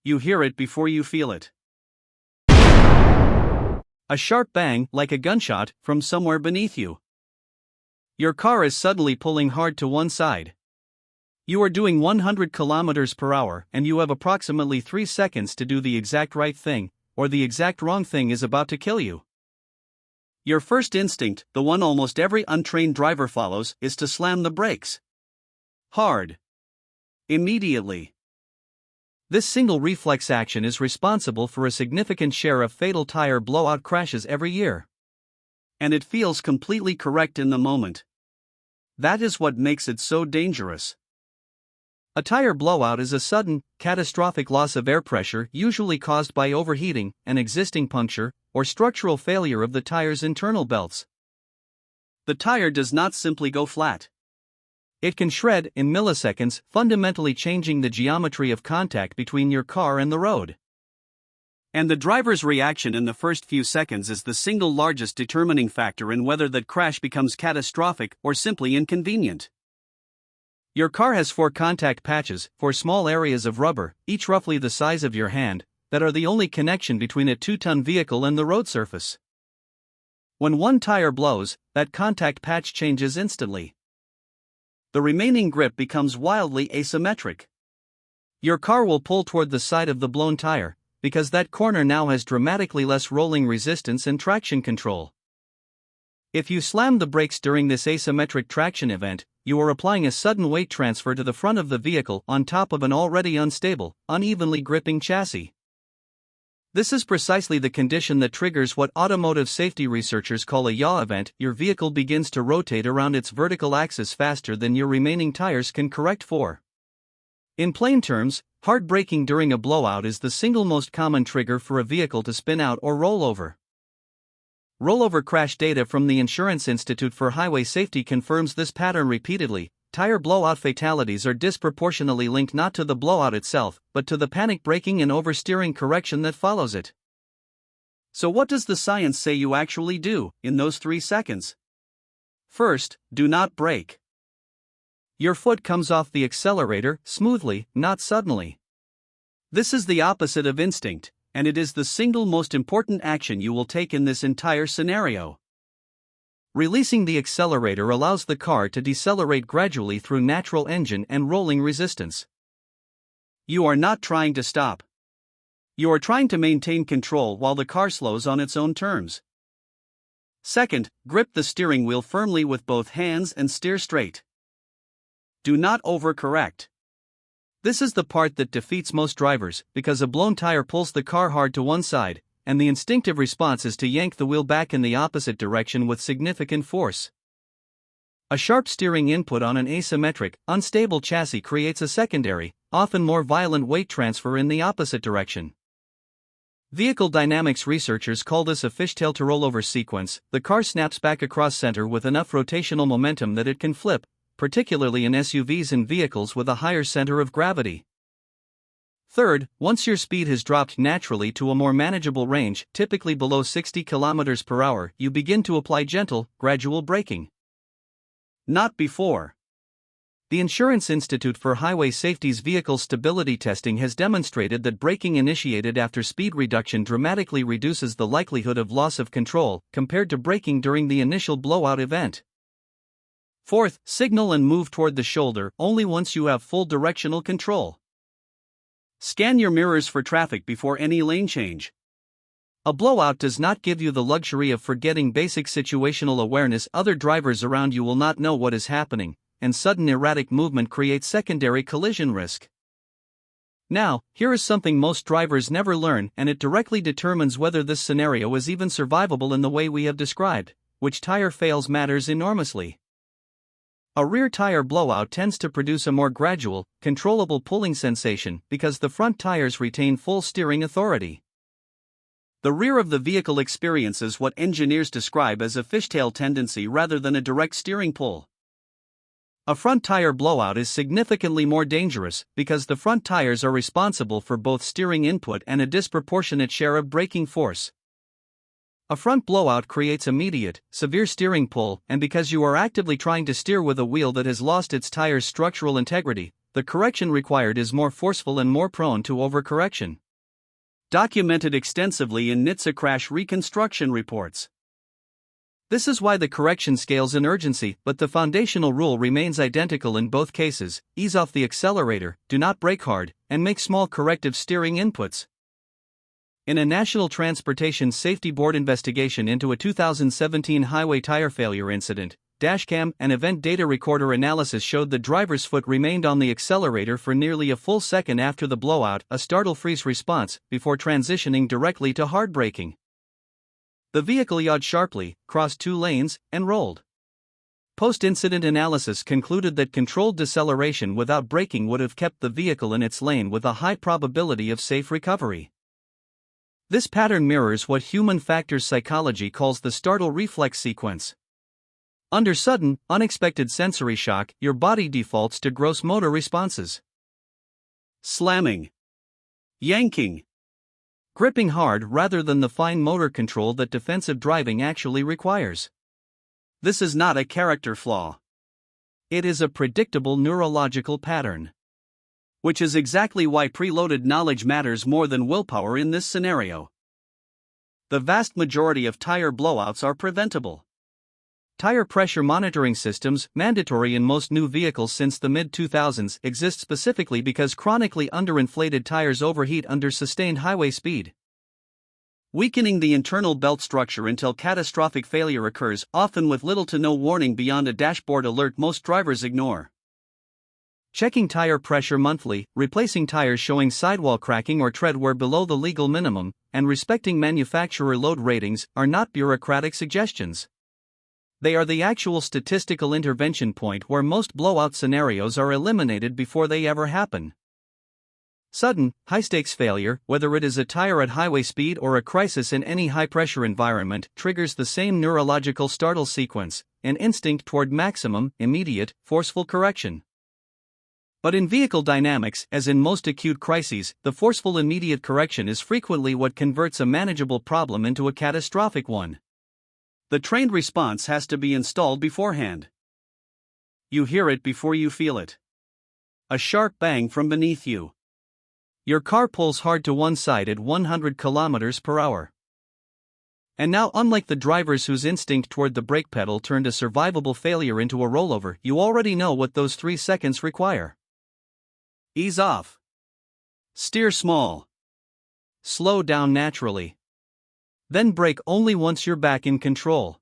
you hear it before you feel it. A sharp bang, like a gunshot, from somewhere beneath you. Your car is suddenly pulling hard to one side. You are doing 100 kilometers per hour and you have approximately 3 seconds to do the exact right thing, or the exact wrong thing is about to kill you. Your first instinct, the one almost every untrained driver follows, is to slam the brakes. Hard. Immediately. This single reflex action is responsible for a significant share of fatal tire blowout crashes every year. And it feels completely correct in the moment. That is what makes it so dangerous. A tire blowout is a sudden, catastrophic loss of air pressure usually caused by overheating, an existing puncture, or structural failure of the tire's internal belts. The tire does not simply go flat. It can shred in milliseconds, fundamentally changing the geometry of contact between your car and the road. And the driver's reaction in the first few seconds is the single largest determining factor in whether that crash becomes catastrophic or simply inconvenient. Your car has 4 contact patches, 4 small areas of rubber, each roughly the size of your hand, that are the only connection between a 2-ton vehicle and the road surface. When one tire blows, that contact patch changes instantly. The remaining grip becomes wildly asymmetric. Your car will pull toward the side of the blown tire, because that corner now has dramatically less rolling resistance and traction control. If you slam the brakes during this asymmetric traction event, you are applying a sudden weight transfer to the front of the vehicle on top of an already unstable, unevenly gripping chassis. This is precisely the condition that triggers what automotive safety researchers call a yaw event. Your vehicle begins to rotate around its vertical axis faster than your remaining tires can correct for. In plain terms, hard braking during a blowout is the single most common trigger for a vehicle to spin out or roll over. Rollover crash data from the Insurance Institute for Highway Safety confirms this pattern repeatedly. Tire blowout fatalities are disproportionately linked not to the blowout itself, but to the panic braking and oversteering correction that follows it. So what does the science say you actually do in those 3 seconds? First, do not brake. Your foot comes off the accelerator smoothly, not suddenly. This is the opposite of instinct, and it is the single most important action you will take in this entire scenario. Releasing the accelerator allows the car to decelerate gradually through natural engine and rolling resistance. You are not trying to stop. You are trying to maintain control while the car slows on its own terms. Second, grip the steering wheel firmly with both hands and steer straight. Do not overcorrect. This is the part that defeats most drivers, because a blown tire pulls the car hard to one side, and the instinctive response is to yank the wheel back in the opposite direction with significant force. A sharp steering input on an asymmetric, unstable chassis creates a secondary, often more violent weight transfer in the opposite direction. Vehicle dynamics researchers call this a fishtail to rollover sequence. The car snaps back across center with enough rotational momentum that it can flip, particularly in SUVs and vehicles with a higher center of gravity. Third, once your speed has dropped naturally to a more manageable range, typically below 60 km per hour, you begin to apply gentle, gradual braking. Not before. The Insurance Institute for Highway Safety's vehicle stability testing has demonstrated that braking initiated after speed reduction dramatically reduces the likelihood of loss of control compared to braking during the initial blowout event. Fourth, signal and move toward the shoulder only once you have full directional control. Scan your mirrors for traffic before any lane change. A blowout does not give you the luxury of forgetting basic situational awareness. Other drivers around you will not know what is happening, and sudden erratic movement creates secondary collision risk. Now, here is something most drivers never learn, and it directly determines whether this scenario is even survivable in the way we have described. Which tire fails matters enormously. A rear tire blowout tends to produce a more gradual, controllable pulling sensation because the front tires retain full steering authority. The rear of the vehicle experiences what engineers describe as a fishtail tendency rather than a direct steering pull. A front tire blowout is significantly more dangerous because the front tires are responsible for both steering input and a disproportionate share of braking force. A front blowout creates immediate, severe steering pull, and because you are actively trying to steer with a wheel that has lost its tire's structural integrity, the correction required is more forceful and more prone to overcorrection. Documented extensively in NHTSA crash reconstruction reports. This is why the correction scales in urgency, but the foundational rule remains identical in both cases: ease off the accelerator, do not brake hard, and make small corrective steering inputs. In a National Transportation Safety Board investigation into a 2017 highway tire failure incident, dashcam and event data recorder analysis showed the driver's foot remained on the accelerator for nearly a full second after the blowout, a startle-freeze response, before transitioning directly to hard braking. The vehicle yawed sharply, crossed 2 lanes, and rolled. Post-incident analysis concluded that controlled deceleration without braking would have kept the vehicle in its lane with a high probability of safe recovery. This pattern mirrors what human factors psychology calls the startle reflex sequence. Under sudden, unexpected sensory shock, your body defaults to gross motor responses. Slamming, yanking, gripping hard rather than the fine motor control that defensive driving actually requires. This is not a character flaw. It is a predictable neurological pattern. Which is exactly why preloaded knowledge matters more than willpower in this scenario. The vast majority of tire blowouts are preventable. Tire pressure monitoring systems, mandatory in most new vehicles since the mid-2000s, exist specifically because chronically underinflated tires overheat under sustained highway speed, weakening the internal belt structure until catastrophic failure occurs, often with little to no warning beyond a dashboard alert most drivers ignore. Checking tire pressure monthly, replacing tires showing sidewall cracking or tread wear below the legal minimum, and respecting manufacturer load ratings are not bureaucratic suggestions. They are the actual statistical intervention point where most blowout scenarios are eliminated before they ever happen. Sudden, high-stakes failure, whether it is a tire at highway speed or a crisis in any high-pressure environment, triggers the same neurological startle sequence, an instinct toward maximum, immediate, forceful correction. But in vehicle dynamics, as in most acute crises, the forceful immediate correction is frequently what converts a manageable problem into a catastrophic one. The trained response has to be installed beforehand. You hear it before you feel it. A sharp bang from beneath you. Your car pulls hard to one side at 100 km per hour. And now, unlike the drivers whose instinct toward the brake pedal turned a survivable failure into a rollover, you already know what those 3 seconds require. Ease off. Steer small. Slow down naturally. Then brake only once you're back in control.